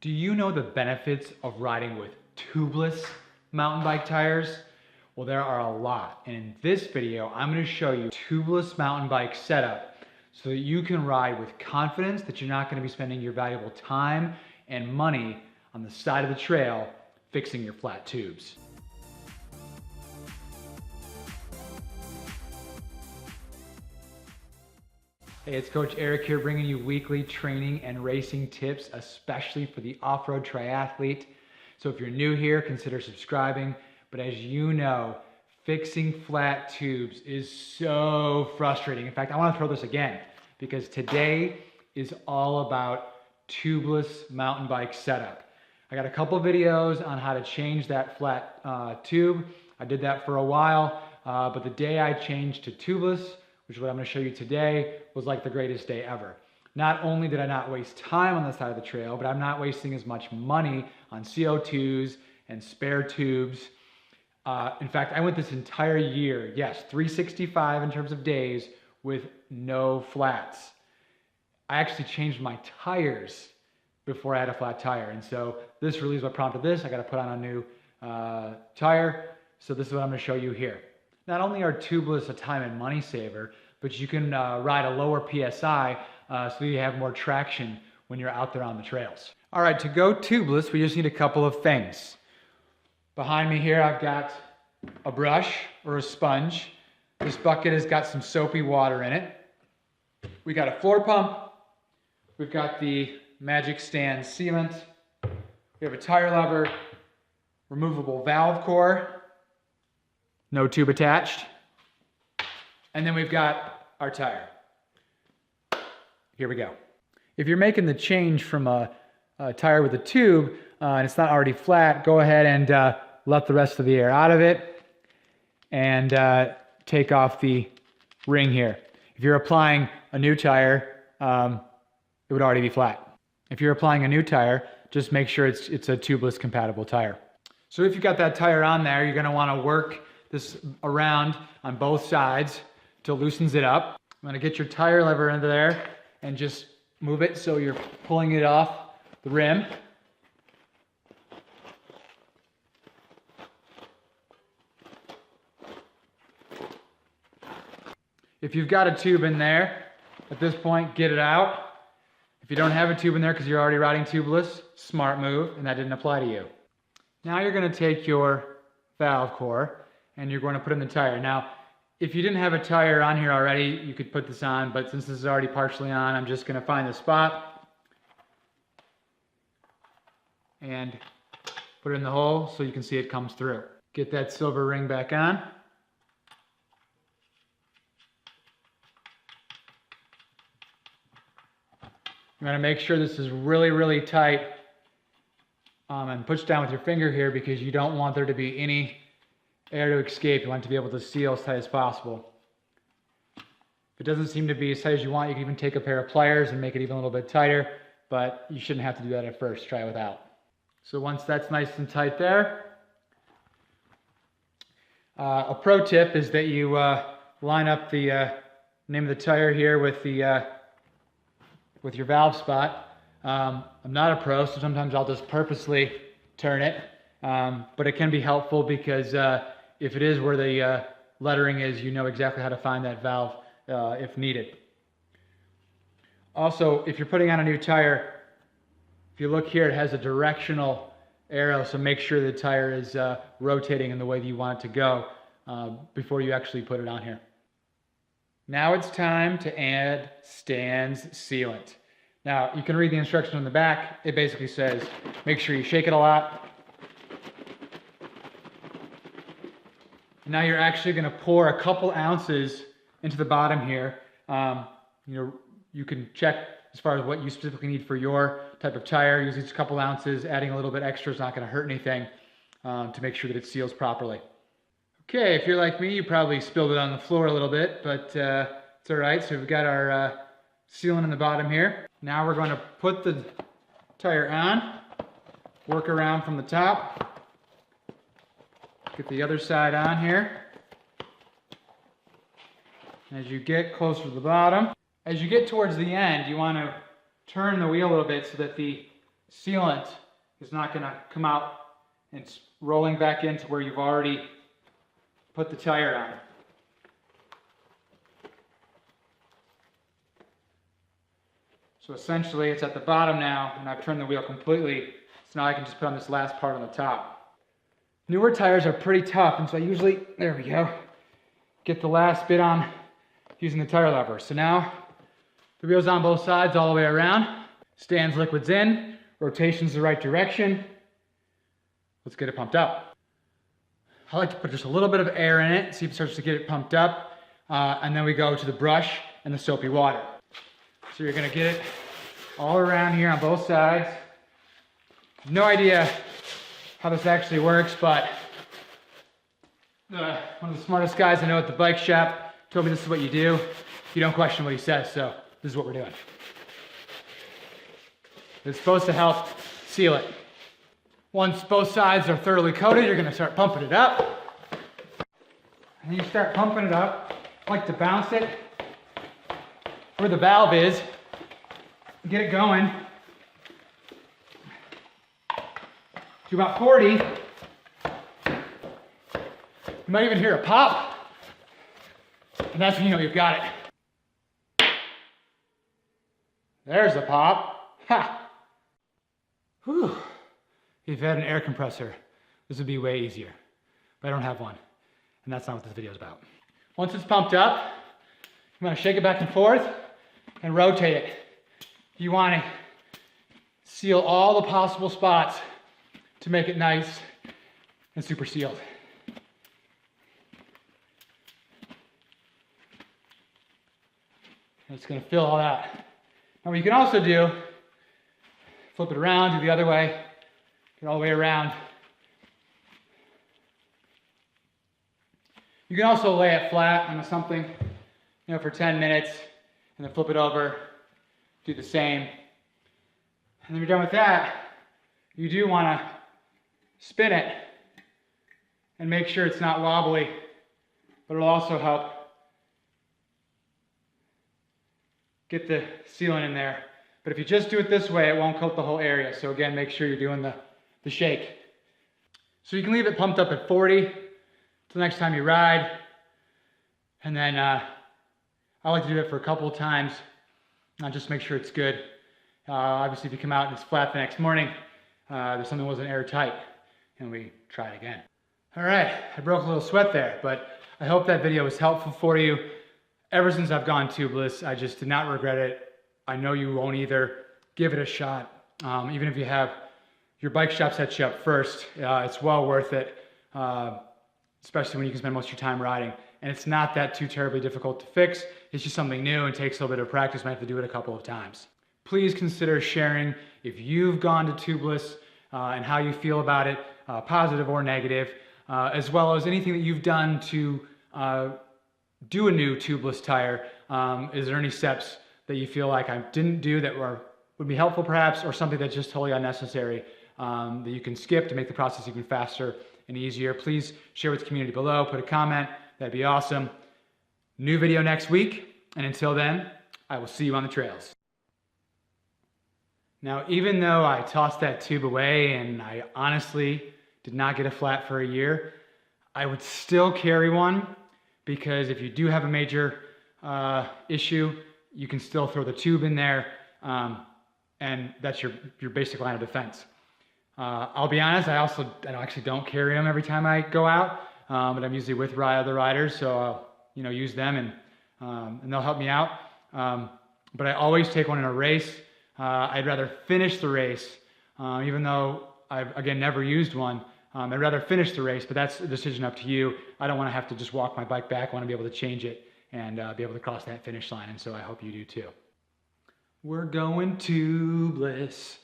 Do you know the benefits of riding with tubeless mountain bike tires? Well, there are a lot. And in this video, I'm going to show you tubeless mountain bike setup so that you can ride with confidence that you're not going to be spending your valuable time and money on the side of the trail fixing your flat tubes. Hey, it's Coach Eric here bringing you weekly training and racing tips, especially for the off-road triathlete. So if you're new here, consider subscribing. But as you know, fixing flat tubes is so frustrating. In fact, I want to throw this again because today is all about tubeless mountain bike setup. I got a couple videos on how to change that flat tube. I did that for a while, but the day I changed to tubeless, which is what I'm going to show you today, was like the greatest day ever. Not only did I not waste time on the side of the trail, but I'm not wasting as much money on CO2s and spare tubes. In fact, I went this entire year, yes, 365 in terms of days, with no flats. I actually changed my tires before I had a flat tire. And so this really is what prompted this. I got to put on a new tire. So this is what I'm going to show you here. Not only are tubeless a time and money saver, but you can ride a lower PSI so you have more traction when you're out there on the trails. All right, to go tubeless, we just need a couple of things. Behind me here, I've got a brush or a sponge. This bucket has got some soapy water in it. We got a floor pump. We've got the Magic Stand sealant. We have a tire lever, removable valve core, no tube attached. And then we've got our tire. Here we go. If you're making the change from a tire with a tube and it's not already flat, go ahead and let the rest of the air out of it and take off the ring here. If you're applying a new tire, it would already be flat. If you're applying a new tire, just make sure it's a tubeless compatible tire. So if you've got that tire on there, you're going to want to work this around on both sides till it loosens it up. I'm going to get your tire lever into there and just move it so you're pulling it off the rim. If you've got a tube in there, at this point, get it out. If you don't have a tube in there because you're already riding tubeless, smart move, and that didn't apply to you. Now you're going to take your valve core and you're going to put it in the tire. Now, if you didn't have a tire on here already, you could put this on, but since this is already partially on, I'm just going to find the spot and put it in the hole so you can see it comes through. Get that silver ring back on. You're going to make sure this is really, really tight and push down with your finger here because you don't want there to be any air to escape. You want it to be able to seal as tight as possible. If it doesn't seem to be as tight as you want, you can even take a pair of pliers and make it even a little bit tighter, but you shouldn't have to do that at first. Try it without. So once that's nice and tight there, a pro tip is that you line up the name of the tire here with the with your valve spot. I'm not a pro, so sometimes I'll just purposely turn it, but it can be helpful because if it is where the lettering is, you know exactly how to find that valve if needed. Also, if you're putting on a new tire, if you look here, it has a directional arrow, so make sure the tire is rotating in the way that you want it to go before you actually put it on here. Now it's time to add stands sealant. Now, you can read the instructions on the back. It basically says, make sure you shake it a lot. Now you're actually going to pour a couple ounces into the bottom here. You can check as far as what you specifically need for your type of tire. Use each couple ounces. Adding a little bit extra is not going to hurt anything to make sure that it seals properly. Okay, if you're like me, you probably spilled it on the floor a little bit, but it's all right. So we've got our sealant in the bottom here. Now we're going to put the tire on, work around from the top. Get the other side on here. As you get closer to the bottom, as you get towards the end, you want to turn the wheel a little bit so that the sealant is not going to come out and it's rolling back into where you've already put the tire on. So essentially it's at the bottom now, and I've turned the wheel completely, so now I can just put on this last part on the top. Newer tires are pretty tough, and so I usually, there we go, get the last bit on using the tire lever. So now the wheel's on both sides all the way around, stands liquids in, rotation's the right direction. Let's get it pumped up. I like to put just a little bit of air in it, see if it starts to get it pumped up, and then we go to the brush and the soapy water. So you're gonna get it all around here on both sides. No idea how this actually works, but one of the smartest guys I know at the bike shop told me this is what you do. You don't question what he says, so this is what we're doing. It's supposed to help seal it. Once both sides are thoroughly coated, you're gonna start pumping it up. And then you start pumping it up. I like to bounce it where the valve is, get it going to about 40. You might even hear a pop, and that's when you know you've got it. There's a pop. Ha! Whew. If you had an air compressor, this would be way easier, but I don't have one, and that's not what this video is about. Once it's pumped up, you want to shake it back and forth and rotate it. You want to seal all the possible spots to make it nice and super sealed. And it's going to fill all that. Now what you can also do, flip it around, do the other way, get all the way around. You can also lay it flat on something, for 10 minutes, and then flip it over, do the same. And then you're done with that, you do want to spin it and make sure it's not wobbly, but it'll also help get the sealant in there. But if you just do it this way, it won't coat the whole area. So again, make sure you're doing the shake. So you can leave it pumped up at 40 till next time you ride. And then I like to do it for a couple of times. Just make sure it's good. Obviously, if you come out and it's flat the next morning, there's something that wasn't airtight, and we try it again. All right, I broke a little sweat there, but I hope that video was helpful for you. Ever since I've gone tubeless, I just did not regret it. I know you won't either. Give it a shot. Even if you have your bike shop set you up first, it's well worth it, especially when you can spend most of your time riding. And it's not that too terribly difficult to fix. It's just something new and takes a little bit of practice. You might have to do it a couple of times. Please consider sharing if you've gone to tubeless and how you feel about it, positive or negative, as well as anything that you've done to do a new tubeless tire. Is there any steps that you feel like I didn't do that would be helpful perhaps, or something that's just totally unnecessary that you can skip to make the process even faster and easier? Please share with the community below, put a comment, that'd be awesome. New video next week, and until then, I will see you on the trails. Now, even though I tossed that tube away and I honestly did not get a flat for a year, I would still carry one, because if you do have a major issue, you can still throw the tube in there, and that's your basic line of defense. I'll be honest, I actually don't carry them every time I go out, but I'm usually with other riders, so I'll use them and they'll help me out. But I always take one in a race. I'd rather finish the race, even though I've again never used one. I'd rather finish the race, but that's a decision up to you. I don't want to have to just walk my bike back. I want to be able to change it and be able to cross that finish line, and so I hope you do too. We're going tubeless.